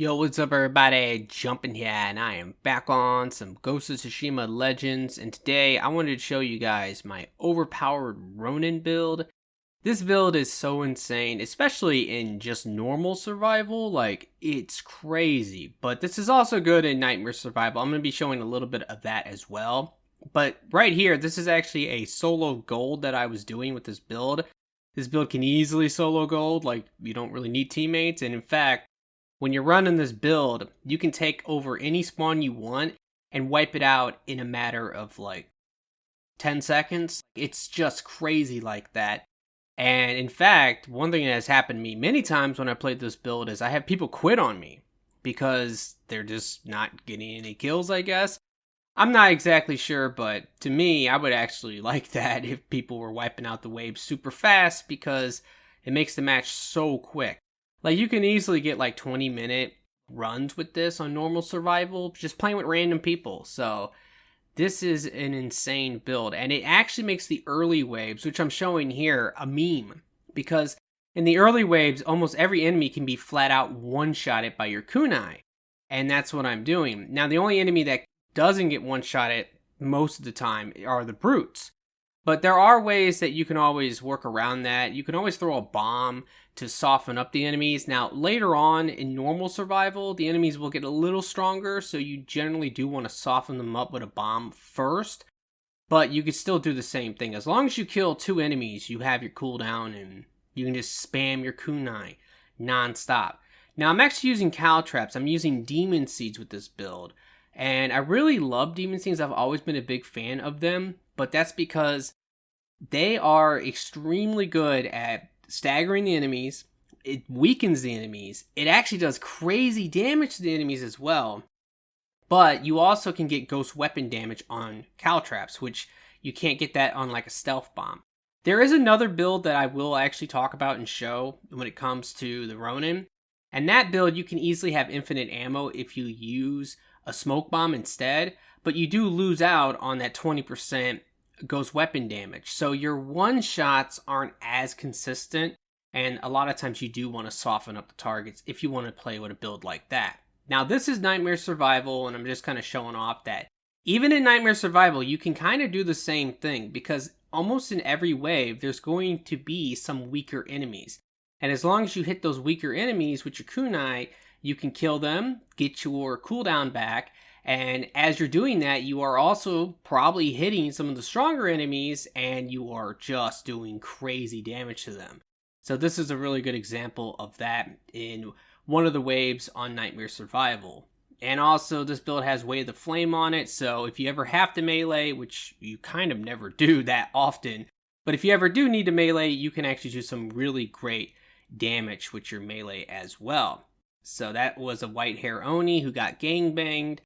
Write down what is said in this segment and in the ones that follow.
Yo, what's up everybody? Jumpin here, and I am back on some Ghost of Tsushima Legends, and today I wanted to show you guys my overpowered Ronin build. This build is so insane, especially in just normal survival, like, it's crazy. But this is also good in nightmare survival. I'm going to be showing a little bit of that as well. But right here, this is actually a solo gold that I was doing with this build. This build can easily solo gold, like, you don't really need teammates, and in fact, when you're running this build, you can take over any spawn you want and wipe it out in a matter of like 10 seconds. It's just crazy like that. And in fact, one thing that has happened to me many times when I played this build is I have people quit on me because they're just not getting any kills, I guess. I'm not exactly sure, but to me, I would actually like that if people were wiping out the waves super fast because it makes the match so quick. Like, you can easily get like 20-minute runs with this on normal survival, just playing with random people. So this is an insane build, and it actually makes the early waves, which I'm showing here, a meme. Because in the early waves, almost every enemy can be flat out one-shotted by your kunai. And that's what I'm doing. Now, the only enemy that doesn't get one-shotted most of the time are the brutes. But there are ways that you can always work around that. You can always throw a bomb to soften up the enemies. Now, later on in normal survival, the enemies will get a little stronger, so you generally do want to soften them up with a bomb first. But you can still do the same thing. As long as you kill 2 enemies, you have your cooldown, and you can just spam your kunai non-stop. Now, I'm actually using caltraps. I'm using demon seeds with this build. And I really love demon seeds. I've always been a big fan of them. But that's because they are extremely good at staggering the enemies. It weakens the enemies. It actually does crazy damage to the enemies as well. But you also can get ghost weapon damage on caltraps, which you can't get that on like a stealth bomb. There is another build that I will actually talk about and show when it comes to the Ronin. And that build, you can easily have infinite ammo if you use a smoke bomb instead. But you do lose out on that 20% ghost weapon damage. So your one-shots aren't as consistent, and a lot of times you do want to soften up the targets if you want to play with a build like that. Now, this is Nightmare Survival, and I'm just kind of showing off that even in Nightmare Survival, you can kind of do the same thing, because almost in every wave, there's going to be some weaker enemies. And as long as you hit those weaker enemies with your kunai, you can kill them, get your cooldown back, and as you're doing that, you are also probably hitting some of the stronger enemies, and you are just doing crazy damage to them. So this is a really good example of that in one of the waves on Nightmare Survival. And also, this build has Way of the Flame on it, so if you ever have to melee, which you kind of never do that often, but if you ever do need to melee, you can actually do some really great damage with your melee as well. So that was a white hair Oni who got gangbanged.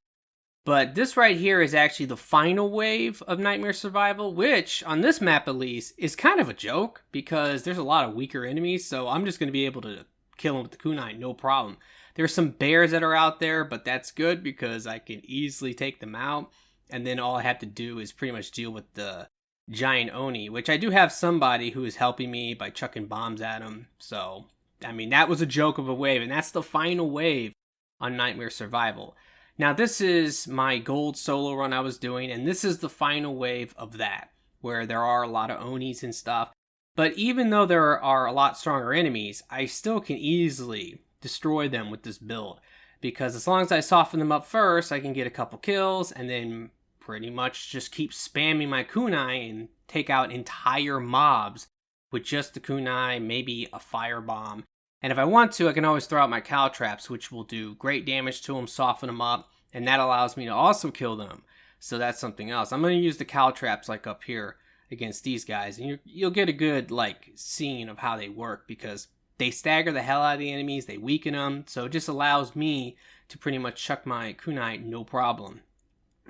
But this right here is actually the final wave of Nightmare Survival, which, on this map at least, is kind of a joke, because there's a lot of weaker enemies, so I'm just going to be able to kill them with the kunai, no problem. There's some bears that are out there, but that's good, because I can easily take them out, and then all I have to do is pretty much deal with the giant Oni, which I do have somebody who is helping me by chucking bombs at him, so, I mean, that was a joke of a wave, and that's the final wave on Nightmare Survival. Now, this is my gold solo run I was doing, and this is the final wave of that, where there are a lot of Onis and stuff. But even though there are a lot stronger enemies, I still can easily destroy them with this build. Because as long as I soften them up first, I can get a couple kills, and then pretty much just keep spamming my kunai and take out entire mobs with just the kunai, maybe a firebomb. And if I want to, I can always throw out my caltraps, which will do great damage to them, soften them up, and that allows me to also kill them. So that's something else. I'm going to use the caltraps like up here against these guys, and you'll get a good like scene of how they work, because they stagger the hell out of the enemies, they weaken them, so it just allows me to pretty much chuck my kunai no problem.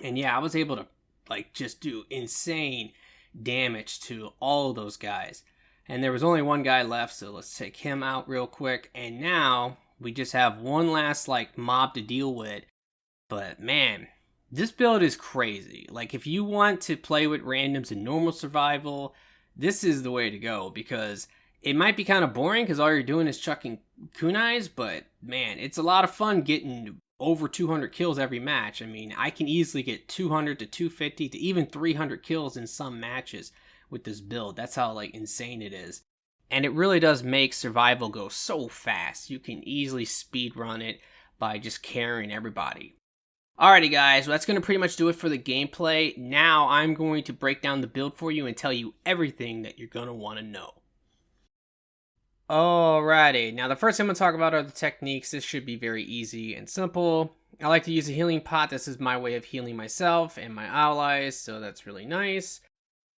And yeah, I was able to like just do insane damage to all of those guys. And there was only one guy left, so let's take him out real quick. And now we just have one last like mob to deal with. But man, this build is crazy. Like, if you want to play with randoms in normal survival, this is the way to go, because it might be kind of boring because all you're doing is chucking kunais, but man, it's a lot of fun getting over 200 kills every match. I mean, I can easily get 200 to 250 to even 300 kills in some matches with this build. That's how like insane it is. And it really does make survival go so fast. You can easily speed run it by just carrying everybody. Alrighty guys, well, that's going to pretty much do it for the gameplay. Now I'm going to break down the build for you and tell you everything that you're going to want to know. Alrighty, now the first thing I'm going to talk about are the techniques. This should be very easy and simple. I like to use a healing pot. This is my way of healing myself and my allies, so that's really nice.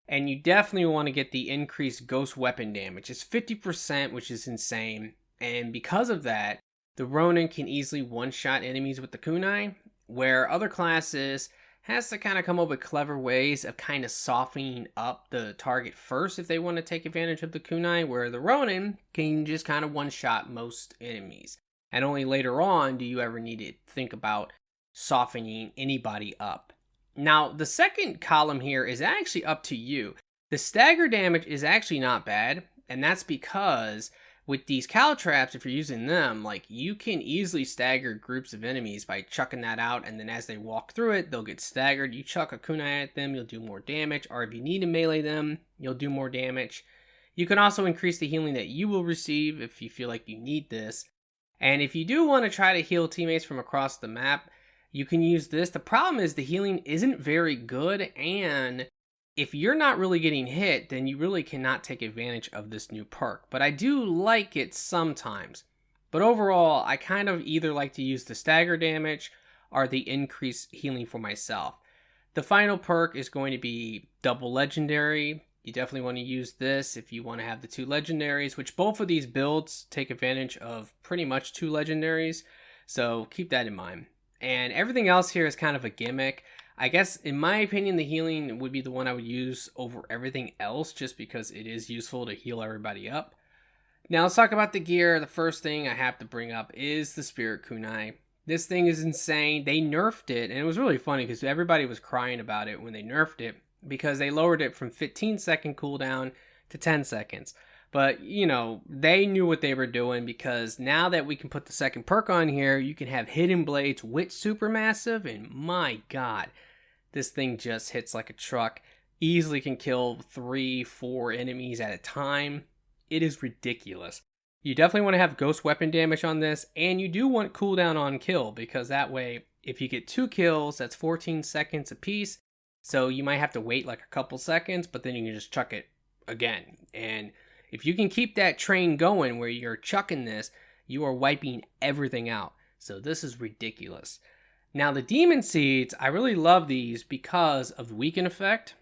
And you definitely want to get the increased ghost weapon damage. It's 50%, which is insane. And because of that, the Ronin can easily one-shot enemies with the kunai, where other classes has to kind of come up with clever ways of kind of softening up the target first if they want to take advantage of the kunai, where the Ronin can just kind of one-shot most enemies. And only later on do you ever need to think about softening anybody up. Now, the second column here is actually up to you. The stagger damage is actually not bad, and that's because with these caltraps, if you're using them, like, you can easily stagger groups of enemies by chucking that out, and then as they walk through it, they'll get staggered. You chuck a kunai at them, you'll do more damage, or if you need to melee them, you'll do more damage. You can also increase the healing that you will receive if you feel like you need this. And if you do want to try to heal teammates from across the map, you can use this. The problem is the healing isn't very good, and if you're not really getting hit, then you really cannot take advantage of this new perk. But I do like it sometimes. But overall, I kind of either like to use the stagger damage or the increased healing for myself. The final perk is going to be double legendary. You definitely want to use this if you want to have the two legendaries, which both of these builds take advantage of pretty much two legendaries. So keep that in mind. And everything else here is kind of a gimmick. I guess, in my opinion, the healing would be the one I would use over everything else, just because it is useful to heal everybody up. Now let's talk about the gear. The first thing I have to bring up is the Spirit Kunai. This thing is insane. They nerfed it, and it was really funny because everybody was crying about it when they nerfed it, because they lowered it from 15-second cooldown to 10 seconds. But, you know, they knew what they were doing, because now that we can put the second perk on here, you can have Hidden Blades with Supermassive, and my god, this thing just hits like a truck. Easily can kill 3-4 enemies at a time. It is ridiculous. You definitely want to have ghost weapon damage on this, and you do want cooldown on kill, because that way, if you get 2 kills, that's 14 seconds a piece. So you might have to wait like a couple seconds, but then you can just chuck it again. And if you can keep that train going where you're chucking this, you are wiping everything out. So this is ridiculous. Now the Demon Seeds, I really love these because of the weaken effect.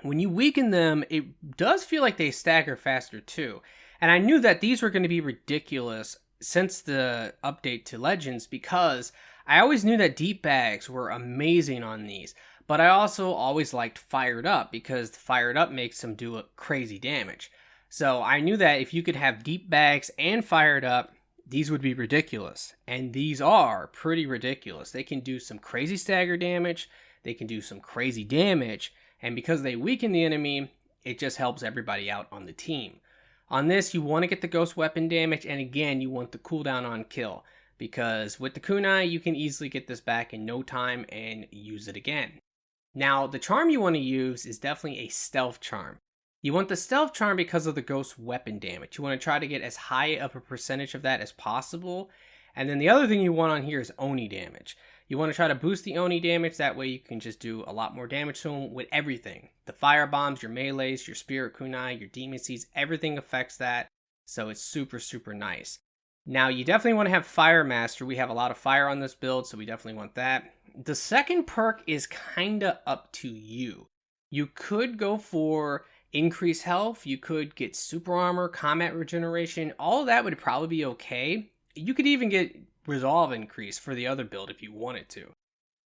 When you weaken them, it does feel like they stagger faster too. And I knew that these were going to be ridiculous since the update to Legends, because I always knew that deep bags were amazing on these. But I also always liked Fired Up, because Fired Up makes them do a crazy damage. So I knew that if you could have deep bags and Fired Up, these would be ridiculous. And these are pretty ridiculous. They can do some crazy stagger damage. They can do some crazy damage. And because they weaken the enemy, it just helps everybody out on the team. On this, you want to get the ghost weapon damage. And again, you want the cooldown on kill, because with the kunai, you can easily get this back in no time and use it again. Now, the charm you want to use is definitely a stealth charm. You want the stealth charm because of the ghost weapon damage. You want to try to get as high of a percentage of that as possible. And then the other thing you want on here is Oni damage. You want to try to boost the Oni damage. That way you can just do a lot more damage to them with everything. The fire bombs, your melees, your spirit kunai, your demon seeds, everything affects that. So it's super, super nice. Now you definitely want to have Fire Master. We have a lot of fire on this build, so we definitely want that. The second perk is kind of up to you. You could go for increase health, you could get super armor, combat regeneration, all of that would probably be okay. You could even get resolve increase for the other build if you wanted to.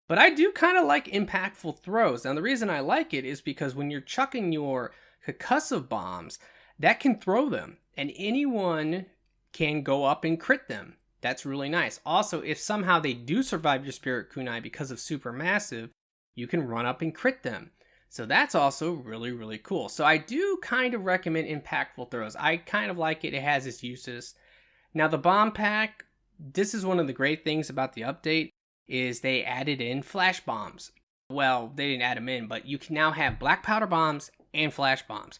But I do kind of like impactful throws. Now the reason I like it is because when you're chucking your concussive bombs, that can throw them, and anyone can go up and crit them. That's really nice. Also, if somehow they do survive your spirit kunai because of supermassive, you can run up and crit them. So that's also really, really cool. So I do kind of recommend impactful throws. I kind of like it. It has its uses. Now the bomb pack, this is one of the great things about the update, is they added in flash bombs. Well, they didn't add them in, but you can now have black powder bombs and flash bombs.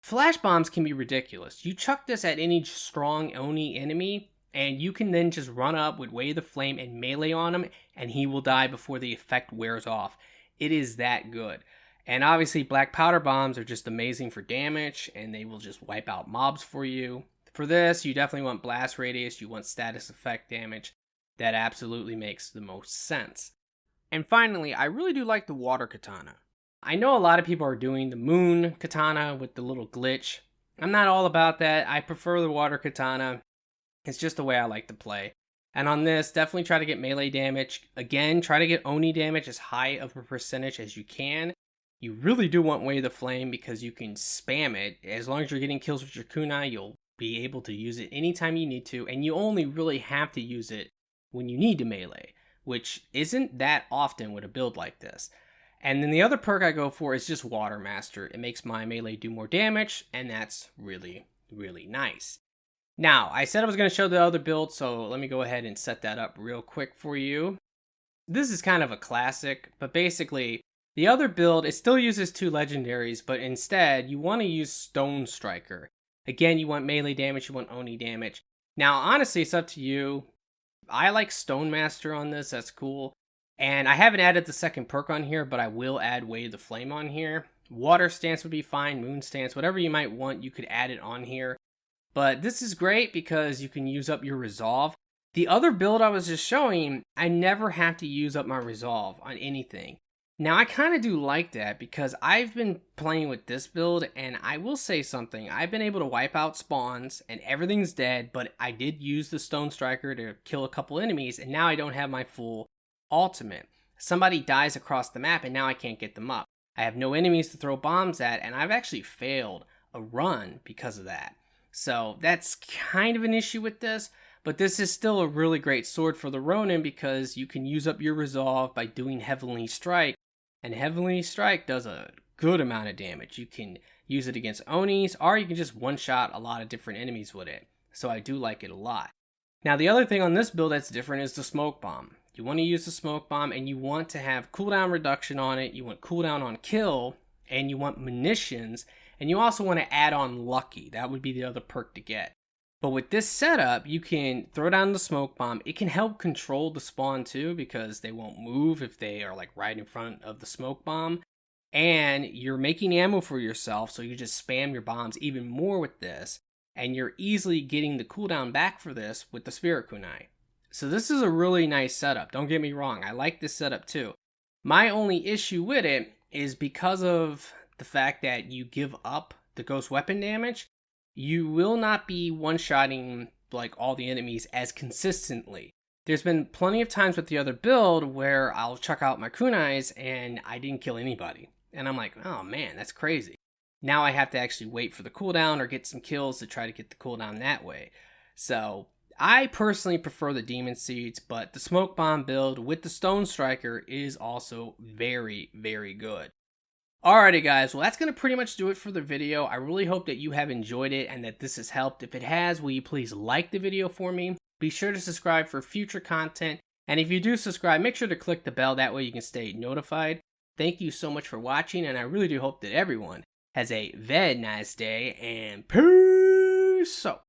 Flash bombs can be ridiculous. You chuck this at any strong Oni enemy, and you can then just run up with Way of the Flame and melee on him, and he will die before the effect wears off. It is that good. And obviously, black powder bombs are just amazing for damage, and they will just wipe out mobs for you. For this, you definitely want blast radius, you want status effect damage. That absolutely makes the most sense. And finally, I really do like the water katana. I know a lot of people are doing the moon katana with the little glitch. I'm not all about that. I prefer the water katana. It's just the way I like to play. And on this, definitely try to get melee damage. Again, try to get Oni damage as high of a percentage as you can. You really do want Way of the Flame because you can spam it. As long as you're getting kills with your kunai, you'll be able to use it anytime you need to. And you only really have to use it when you need to melee, which isn't that often with a build like this. And then the other perk I go for is just Water Master. It makes my melee do more damage, and that's really, really nice. Now, I said I was going to show the other build, so let me go ahead and set that up real quick for you. This is kind of a classic, but basically, the other build, it still uses 2 legendaries, but instead, you want to use Stone Striker. Again, you want melee damage, you want Oni damage. Now, honestly, it's up to you. I like Stone Master on this, that's cool. And I haven't added the second perk on here, but I will add Way of the Flame on here. Water Stance would be fine, Moon Stance, whatever you might want, you could add it on here. But this is great because you can use up your Resolve. The other build I was just showing, I never have to use up my Resolve on anything. Now I kind of do like that because I've been playing with this build, and I will say something. I've been able to wipe out spawns and everything's dead, but I did use the Stone Striker to kill a couple enemies, and now I don't have my full ultimate. Somebody dies across the map and now I can't get them up. I have no enemies to throw bombs at, and I've actually failed a run because of that. So that's kind of an issue with this, but this is still a really great sword for the Ronin because you can use up your Resolve by doing Heavenly Strike, and Heavenly Strike does a good amount of damage. You can use it against Onis, or you can just one-shot a lot of different enemies with it. So I do like it a lot. Now the other thing on this build that's different is the Smoke Bomb. You want to use the Smoke Bomb, and you want to have cooldown reduction on it, you want cooldown on kill, and you want munitions, and you also want to add on Lucky. That would be the other perk to get. But with this setup, you can throw down the Smoke Bomb. It can help control the spawn too, because they won't move if they are like right in front of the Smoke Bomb. And you're making ammo for yourself, so you just spam your bombs even more with this, and you're easily getting the cooldown back for this with the Spirit Kunai. So this is a really nice setup. Don't get me wrong, I like this setup too. My only issue with it is because of the fact that you give up the ghost weapon damage, you will not be one-shotting like all the enemies as consistently. There's been plenty of times with the other build where I'll chuck out my kunais and I didn't kill anybody. And I'm like, oh man, that's crazy. Now I have to actually wait for the cooldown or get some kills to try to get the cooldown that way. So I personally prefer the Demon Seeds, but the Smoke Bomb build with the Stone Striker is also very, very good. Alrighty guys, well that's going to pretty much do it for the video. I really hope that you have enjoyed it and that this has helped. If it has, will you please like the video for me? Be sure to subscribe for future content. And if you do subscribe, make sure to click the bell, that way you can stay notified. Thank you so much for watching, and I really do hope that everyone has a very nice day, and peace out.